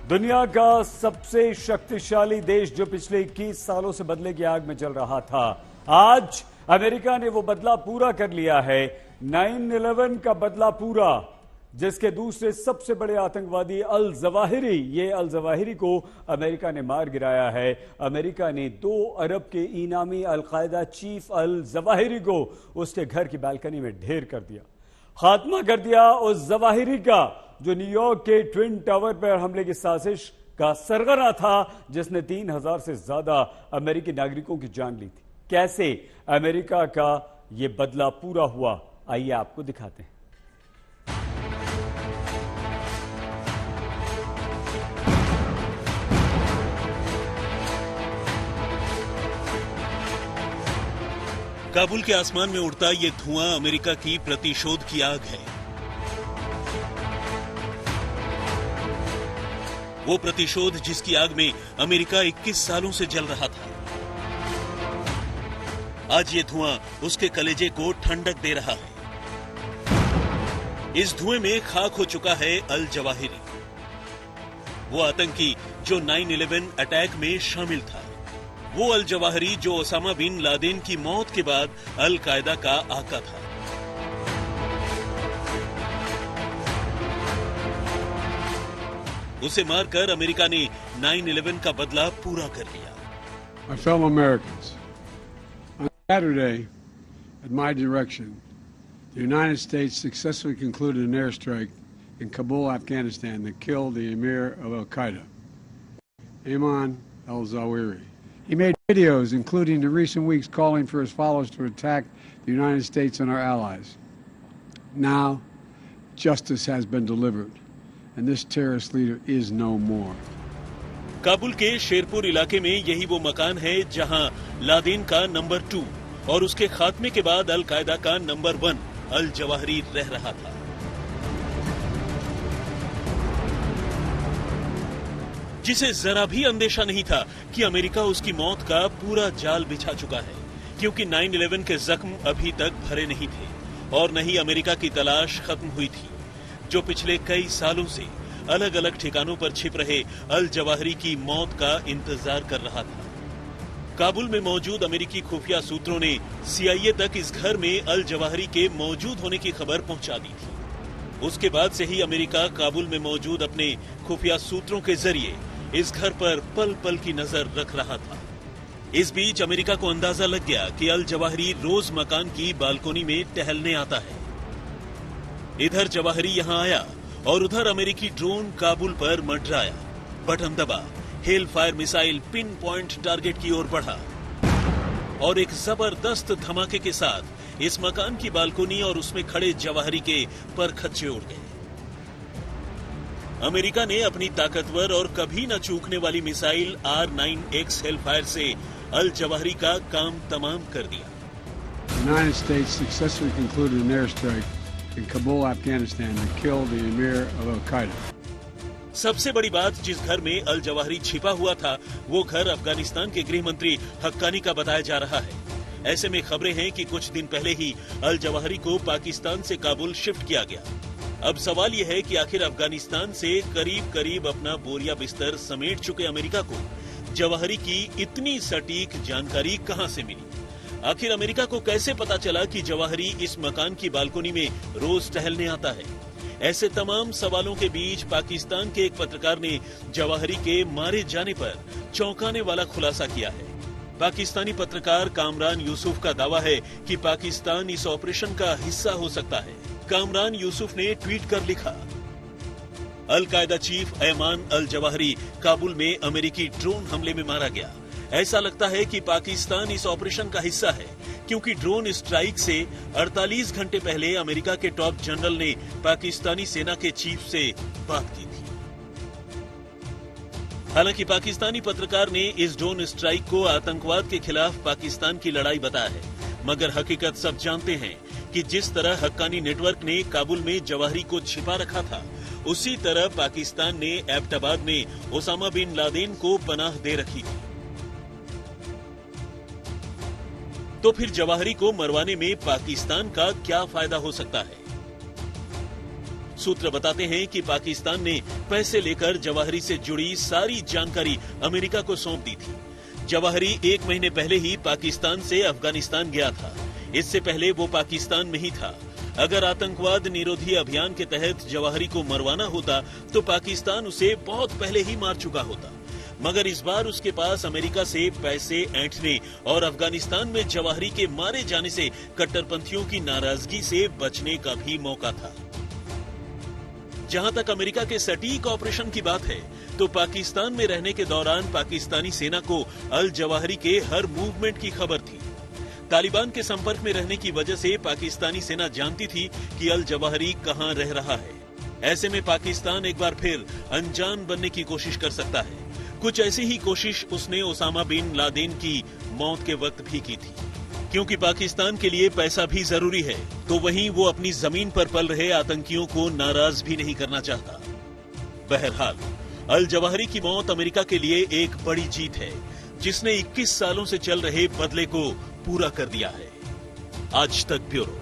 दुनिया का सबसे शक्तिशाली देश जो पिछले 21 सालों से बदले की आग में जल रहा था, आज अमेरिका ने वो बदला पूरा कर लिया है। 9/11 का बदला पूरा, जिसके दूसरे सबसे बड़े आतंकवादी अल जवाहिरी को अमेरिका ने मार गिराया है। अमेरिका ने 2 अरब के इनामी अल-कायदा चीफ अल जवाहिरी को उसके घर की बालकनी में ढेर कर दिया, खात्मा कर दिया उस जवाहिरी का जो न्यूयॉर्क के ट्विन टावर पर हमले की साजिश का सरगना था, जिसने 3000 से ज्यादा अमेरिकी नागरिकों की जान ली थी। कैसे अमेरिका का यह बदला पूरा हुआ, आइए आपको दिखाते हैं। काबुल के आसमान में उड़ता ये धुआं अमेरिका की प्रतिशोध की आग है। वो प्रतिशोध जिसकी आग में अमेरिका 21 सालों से जल रहा था। आज ये धुआं उसके कलेजे को ठंडक दे रहा है। इस धुएं में खाक हो चुका है अल जवाहिरी, वो आतंकी जो 9/11 अटैक में शामिल था। वो अल जवाहिरी जो ओसामा बिन लादेन की मौत के बाद अल कायदा का आका था। उसे मारकर अमेरिका ने 9/11 का बदला पूरा कर लिया। My fellow Americans, on Saturday, at my direction, the United States successfully concluded an airstrike in Kabul, Afghanistan, that killed the emir of Al-Qaeda, Ayman al-Zawahiri. He made videos, including in recent weeks, calling for his followers to attack the United States and our allies. Now, justice has been delivered, and this terrorist leader is no more. Kabul के शेरपुर इलाके में यही वो मकान है जहां Laden का number 2 और उसके खात्मे के बाद अल कायदा का नंबर 1 अल जवाहिरी रह रहा था। जिसे जरा भी अंदेशा नहीं था कि अमेरिका उसकी मौत का पूरा जाल बिछा चुका है, क्योंकि 9/11 के जख्म अभी तक भरे नहीं थे और न ही अमेरिका की तलाश खत्म हुई थी, जो पिछले कई सालों से अलग अलग ठिकानों पर छिप रहे अल जवाहिरी की मौत का इंतजार कर रहा था। काबुल में मौजूद अमेरिकी खुफिया सूत्रों ने CIA तक इस घर में अल जवाहिरी के मौजूद होने की खबर पहुंचा दी थी। उसके बाद से ही अमेरिका काबुल में मौजूद अपने खुफिया सूत्रों के जरिए इस घर पर पल पल की नजर रख रहा था। इस बीच अमेरिका को अंदाजा लग गया कि अल जवाहिरी रोज मकान की बालकोनी में टहलने आता है। इधर जवाहिरी यहां आया और उधर अमेरिकी ड्रोन काबुल पर मंडराया। बटन दबा, hello fire missile pin point target की ओर बढ़ा और एक जबरदस्त धमाके के साथ इस मकान की बालकोनी और उसमें खड़े जवाहिरी के परखच्चे उड़ गए। अमेरिका ने अपनी ताकतवर और कभी न चूकने वाली मिसाइल R9X हेलफायर से अल जवाहिरी का काम तमाम कर दिया। United States successfully concluded an airstrike in Kabul, Afghanistan, that killed the emir of Al-Qaeda. सबसे बड़ी बात, जिस घर में अल जवाहिरी छिपा हुआ था, वो घर अफगानिस्तान के गृह मंत्री हक्कानी का बताया जा रहा है। ऐसे में खबरें हैं कि कुछ दिन पहले ही अल जवाहिरी को पाकिस्तान से काबुल शिफ्ट किया गया। अब सवाल यह है कि आखिर अफगानिस्तान से करीब करीब अपना बोरिया बिस्तर समेट चुके अमेरिका को जवाहिरी की इतनी सटीक जानकारी कहां से मिली? आखिर अमेरिका को कैसे पता चला कि जवाहिरी इस मकान की बालकोनी में रोज टहलने आता है? ऐसे तमाम सवालों के बीच पाकिस्तान के एक पत्रकार ने जवाहिरी के मारे जाने पर चौंकाने वाला खुलासा किया है। पाकिस्तानी पत्रकार कामरान यूसुफ का दावा है कि पाकिस्तान इस ऑपरेशन का हिस्सा हो सकता है। कामरान यूसुफ ने ट्वीट कर लिखा, Al Qaeda chief Ayman al Zawahiri Kabul में अमेरिकी ड्रोन हमले में मारा गया। ऐसा लगता है कि पाकिस्तान इस ऑपरेशन का हिस्सा है, क्योंकि ड्रोन स्ट्राइक से 48 घंटे पहले अमेरिका के टॉप जनरल ने पाकिस्तानी सेना के चीफ से बात की थी। हालांकि पाकिस्तानी पत्रकार ने इस ड्रोन स्ट्राइक को आतंकवाद के खिलाफ पाकिस्तान की लड़ाई बताया है, मगर हकीकत सब जानते हैं कि जिस तरह हक्कानी नेटवर्क ने काबुल में जवाहिरी को छिपा रखा था, उसी तरह पाकिस्तान ने एबटाबाद में ओसामा बिन लादेन को पनाह दे रखी थी। तो फिर जवाहिरी को मरवाने में पाकिस्तान का क्या फायदा हो सकता है? सूत्र बताते हैं कि पाकिस्तान ने पैसे लेकर जवाहरी से जुड़ी सारी जानकारी अमेरिका को सौंप दी थी। जवाहरी 1 महीने पहले ही पाकिस्तान से अफगानिस्तान गया था। इससे पहले वो पाकिस्तान में ही था। अगर आतंकवाद निरोधी अभियान के तहत जवाहरी को मरवाना होता तो पाकिस्तान उसे बहुत पहले ही मार चुका होता, मगर इस बार उसके पास अमेरिका से पैसे ऐंठने और अफगानिस्तान में जवाहरी के मारे जाने से कट्टरपंथियों की नाराजगी से बचने का भी मौका था। जहां तक अमेरिका के सटीक ऑपरेशन की बात है, तो पाकिस्तान में रहने के दौरान पाकिस्तानी सेना को अल जवाहरी के हर मूवमेंट की खबर थी। तालिबान के संपर्क में रहने की वजह से पाकिस्तानी सेना जानती थी कि अल जवाहरी कहां रह रहा है। ऐसे में पाकिस्तान एक बार फिर अनजान बनने की कोशिश कर सकता है। कुछ ऐसी ही कोशिश उसने ओसामा बिन लादेन की मौत के वक्त भी की थी। क्योंकि पाकिस्तान के लिए पैसा भी जरूरी है, तो वहीं वो अपनी जमीन पर पल रहे आतंकियों को नाराज भी नहीं करना चाहता। बहरहाल, अल जवाहरी की मौत अमेरिका के लिए एक बड़ी जीत है, जिसने 21 सालों से चल रहे बदले को पूरा कर दिया है। आज तक ब्यूरो।